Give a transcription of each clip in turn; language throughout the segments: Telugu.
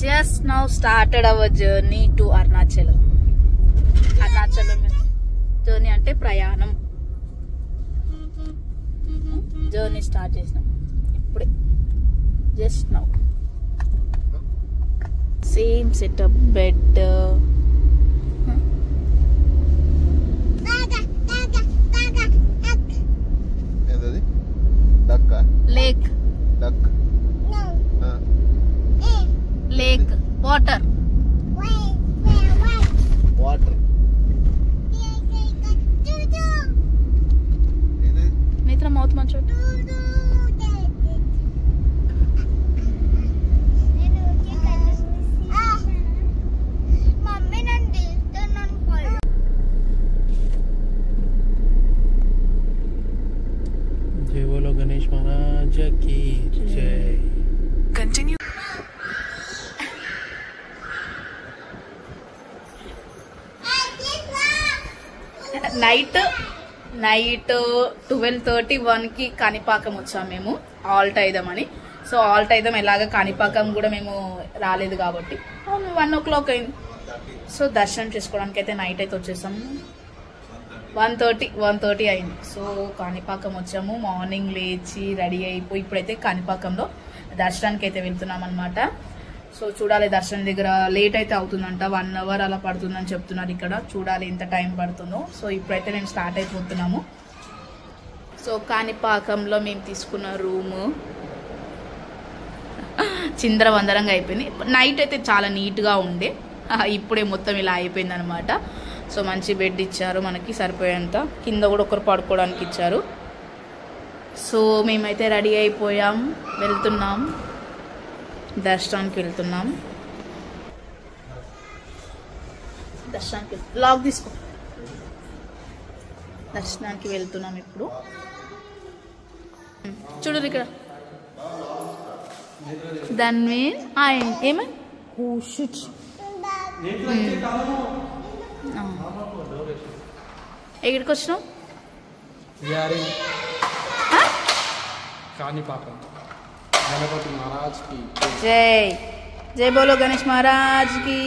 Just now started our journey to Arunachalam. Arunachalam journey ante prayanam. Journey start chesnam. Ippude. Just now. Same setup, bed. Lake. Duck. No. Lake. Water. Water. Netra mouth mancho. जय बोलो गणेश महाराज की जय। Continue. నైట్ 12:31 కి కాణిపాకం వచ్చాం మేము ఆల్ట్ అయిదామని. సో ఆల్ట్ అయిదాం ఎలాగ కాణిపాకం కూడా మేము రాలేదు కాబట్టి 1 o'clock అయింది. సో దర్శనం చేసుకోవడానికి అయితే నైట్ అయితే వచ్చేసాము. 1:30 అయింది. సో కాణిపాకం వచ్చాము. మార్నింగ్ లేచి రెడీ అయిపోయి ఇప్పుడైతే కాణిపాకంలో దర్శనానికి అయితే వెళ్తున్నాం అనమాట. సో చూడాలి, దర్శనం దగ్గర లేట్ అయితే అవుతుందంట, 1 hour అలా పడుతుందని చెప్తున్నారు ఇక్కడ. చూడాలి ఎంత టైం పడుతుందో. సో ఇప్పుడైతే మేము స్టార్ట్ అయిపోతున్నాము. సో కాణిపాకంలో మేము తీసుకున్న రూము చిందరవందరంగా అయిపోయింది. నైట్ అయితే చాలా నీట్గా ఉండే, ఇప్పుడే మొత్తం ఇలా అయిపోయింది అనమాట. సో మంచి బెడ్ ఇచ్చారు మనకి సరిపోయేంత, కింద కూడా ఒకరు పడుకోవడానికి ఇచ్చారు. సో మేమైతే రెడీ అయిపోయాం, వెళ్తున్నాం, దర్శనానికి వెళ్తున్నాం. దర్శనానికి లాగ్ తీసుకో. దర్శనానికి వెళ్తున్నాం ఇప్పుడు. చూడరు ఇక్కడ దాన్ని ఏమై ఎక్కడికి వచ్చినావు? కాణిపాకం గణపతి महाराज की जय। जय बोलो गणेश महाराज की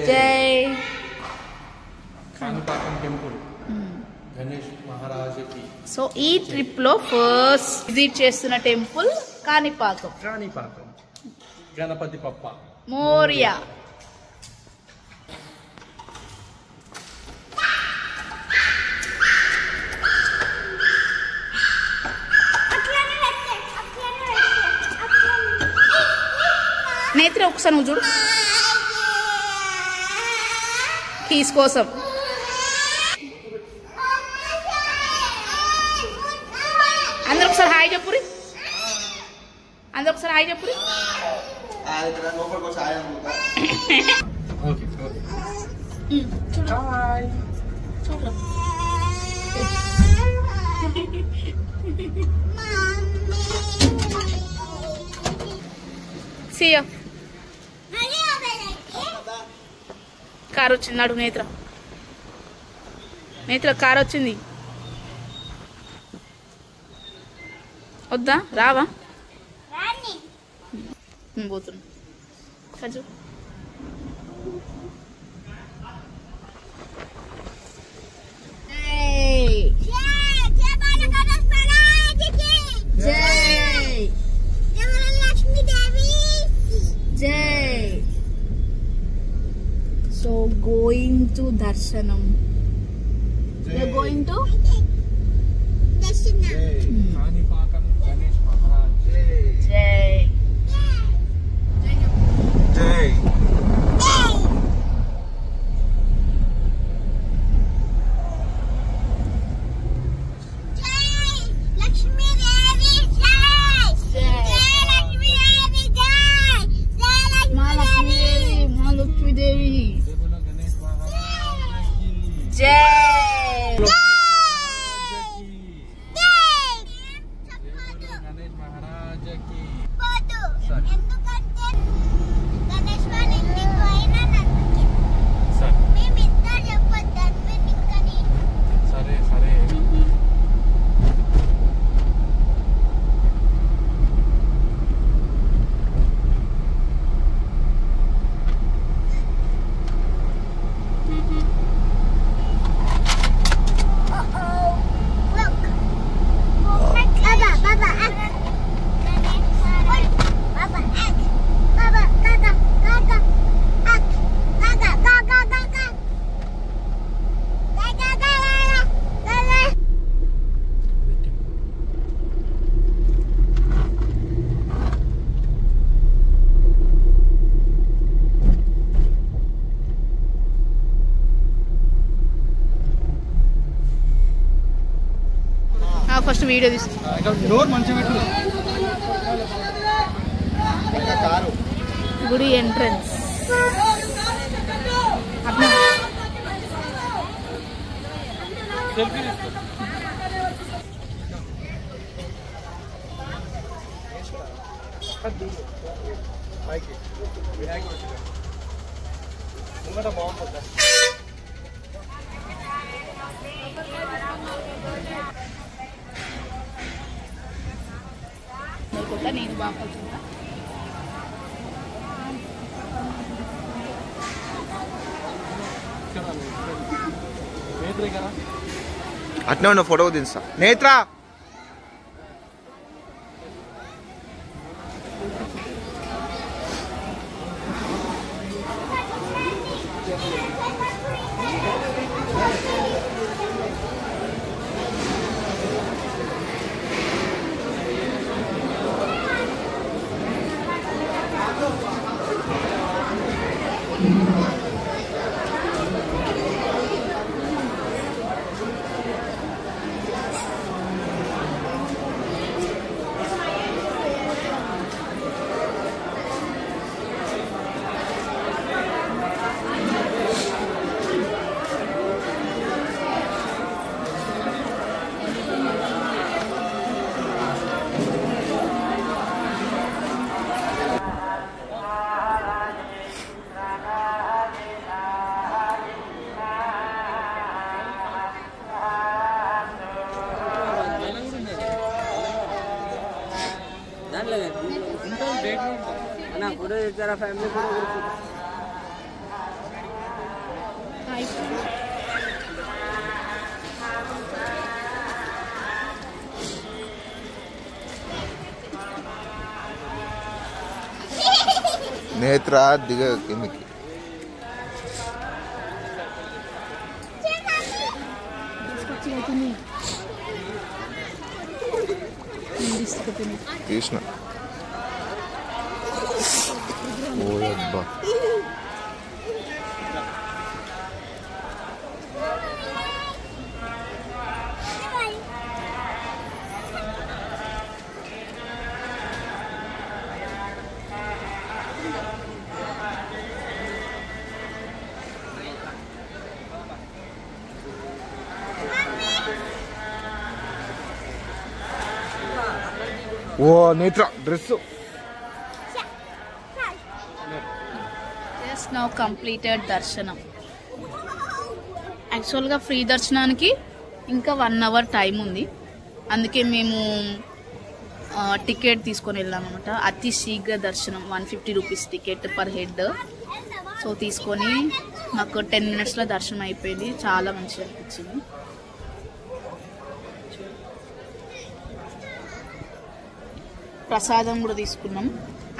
जय। కాణిపాకం టెంపుల్ గణేష్ మహారాజ్ की। సో ఈ ట్రిప్ లో ఫస్ట్ విజిట్ చేస్తున్న టెంపుల్ కాణిపాకం. కాణిపాకం గణపతి పప్ప మోరియా. నేత్ర ఒకసారి నువ్వు చూడు కీస్ కోసం. అందరు ఒకసారి హాయ్ చెప్పురి. అందరు ఒకసారి హాయ్ చెప్పురి. సియా కార్ వచ్చింది. నాడు నేత్ర కార్ వచ్చింది. వద్దా రావా పోతున్నా ఖజు. జై. So going to Darshanam. We are going to Darshanam. Kanipakam Ganesh Maharaj Jai. Jai. Jai. Video తీసు. గుడి ఎంట్రన్స్ నేను బాగా అట్నే ఉన్న ఫోటో తీస్తా. నేత్ర నేత్ర దిగ కిందకి. తీసిన ఓయబ్బా. ఓ నేత్ర డ్రెస్ జస్ట్ నౌ కంప్లీటెడ్ దర్శనం. యాక్చువల్గా ఫ్రీ దర్శనానికి ఇంకా 1 అవర్ టైం ఉంది. అందుకే మేము టికెట్ తీసుకొని వెళ్ళాం అనమాట. అతి శీఘ్ర దర్శనం 150 rupees ticket per head. So తీసుకొని మాకు 10 మినిట్స్లో దర్శనం అయిపోయింది. చాలా మంచిగా అనిపించింది. ప్రసాదం కూడా తీసుకున్నాం.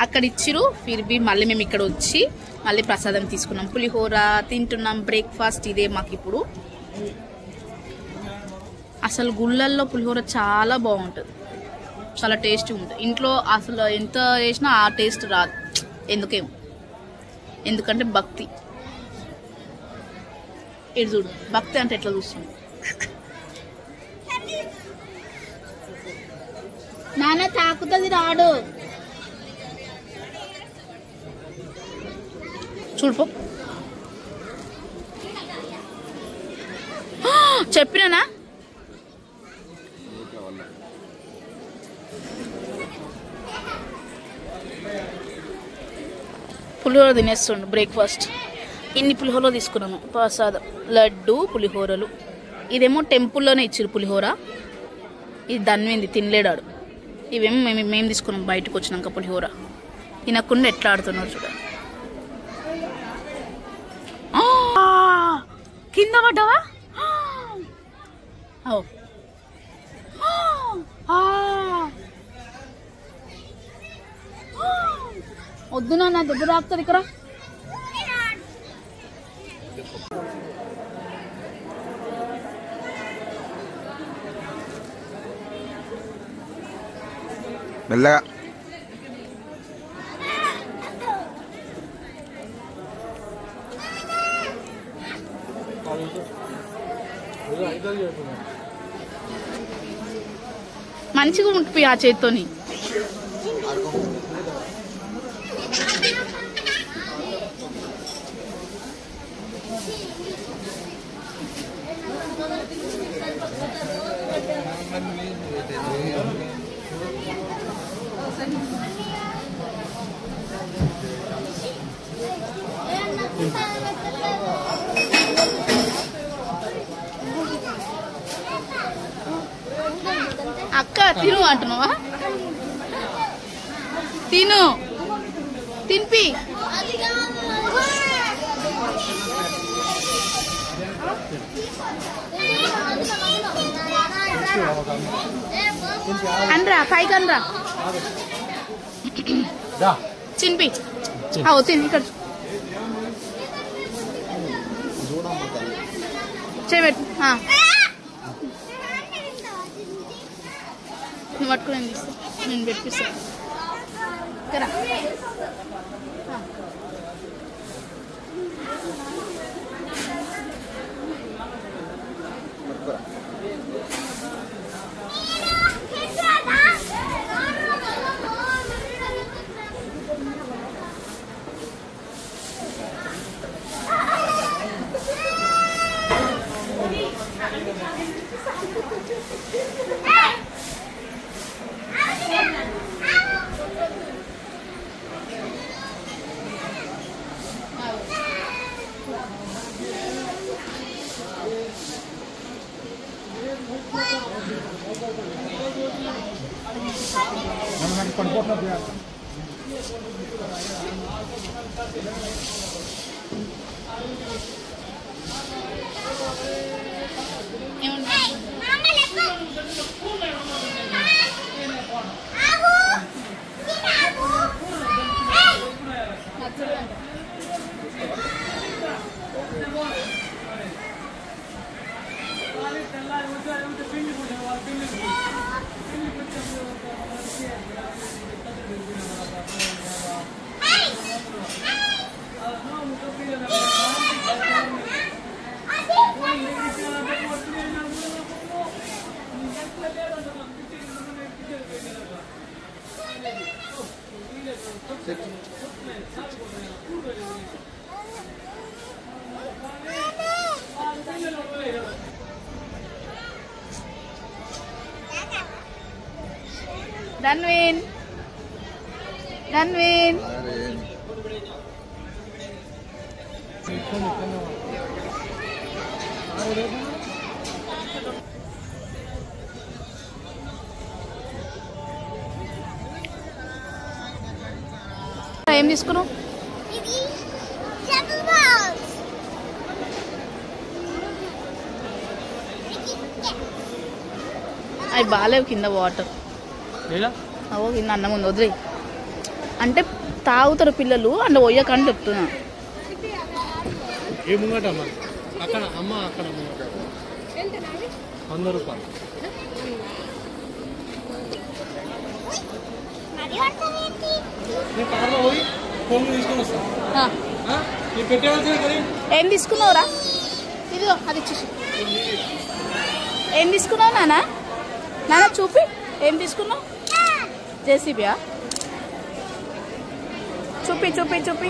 అక్కడ ఇచ్చిరు ఫిర్బీ మళ్ళీ మేము ఇక్కడ వచ్చి మళ్ళీ ప్రసాదం తీసుకున్నాం. పులిహోర తింటున్నాం. బ్రేక్ఫాస్ట్ ఇదే మాకు ఇప్పుడు. అసలు గుళ్ళల్లో పులిహోర చాలా బాగుంటుంది, చాలా టేస్టీ ఉంటుంది. ఇంట్లో అసలు ఎంత చేసినా ఆ టేస్ట్ రాదు. ఎందుకేమో, ఎందుకంటే భక్తి. ఇది చూడు, భక్తి అంటే ఎట్లా చూస్తుంది. నాన్న తాకుతుంది రాడు చూడుపో. చెప్పినానా పులిహోర తినేస్తుండు బ్రేక్ఫాస్ట్. ఇన్ని పులిహోర తీసుకున్నాము. ప్రసాదం లడ్డు పులిహోరలు. ఇదేమో టెంపుల్లోనే ఇచ్చిరు పులిహోర. ఇది దన్వింది తినలేడాడు. ఇవేమో మేము తీసుకున్నాం బయటకు వచ్చినాక పులిహోర. తినకుండా ఎట్లా ఆడుతున్నారు చూడండి. కింద పడ్డావా? వద్దు నా దెబ్బ తాకుతుంది ఇక్కడ. మెల్లగా మంచిగా ఉంటుంది ఆ చేత్తోని. అక్క తిను అంటున్నావా? తిను, తినిపి. అనరా పైకి అనరా తినిపి. తిని ఇక్కడ చేయబెట్టు. నువ్వు పట్టుకుని నేను తీస్తా, నేను పెట్టిస్తాను కదా. Danwin, Danwin. ఏం తీసుకున్నావు? అవి బాగాలేవు కింద వాటర్. అవో కింద అన్నం ఉంది వదిలే అంటే తాగుతారు పిల్లలు అంటే పోయకని చెప్తున్నా. అక్కడ అమ్మ అక్కడ 100 రూపాయలు. ఏం తీసుకున్నావురా? ఇదిగో అది ఇచ్చేసి. ఏం తీసుకున్నావు నాన్న? నాన్న చూపి ఏం తీసుకున్నావు? జేసీబీయా? చూపి చూపి చూపి.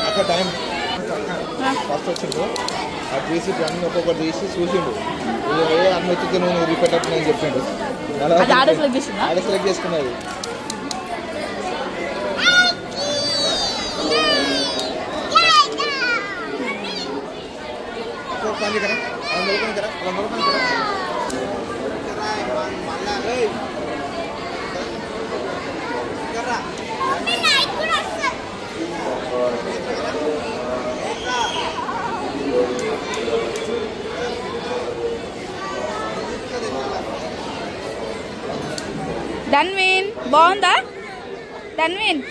అక్కడ టైం ఫస్ట్ వచ్చిండు ఆ జేసీబీ అన్ని ఒక్కొక్కటి తీసి చూసిండు. అన్ని వచ్చి నువ్వు రిపీట్ నేను చెప్పిండు. ఆడే సెలెక్ట్ చేసుకున్నది. ధన్వీన్ బాగుందా? ధన్వీన్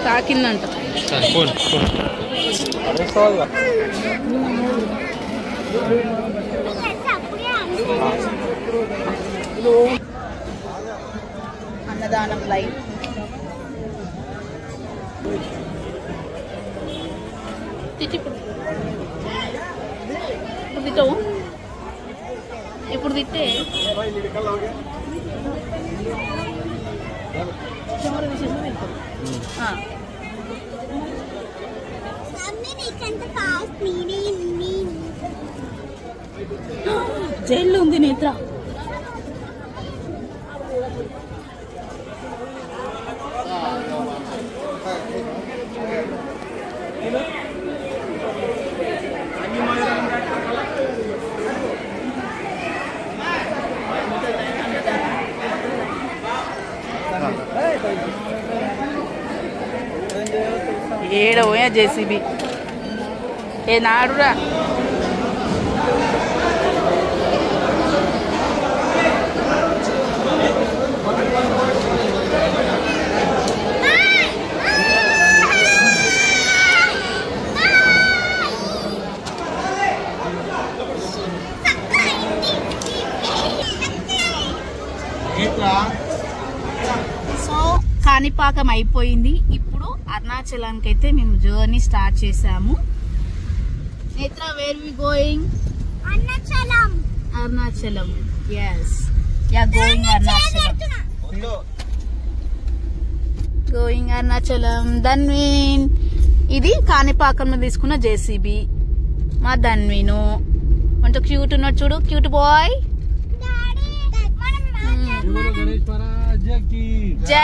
తాకిందంట. అన్నదానం లైవ్ తిట్టవు ఇప్పుడు తిట్టే జైల్లో ఉంది నేత్ర. ఏడ పోయా జేసీబీ ఏ నాడురా. సో కాణిపాకం అయిపోయింది. ఇప్పుడు అరుణాచలానికి అయితే మేము జర్నీ స్టార్ట్ చేసాము. Netra, where we going? Arunachalam. Arunachalam, yes, yeah, going Arunachalam. Going Arunachalam. Dhanveen, ఇది కాణిపాకంలో తీసుకున్న జేసీబీ. మా ధన్వీను కొంచెం క్యూట్ ఉన్నాడు చూడు, క్యూట్ బాయ్. జై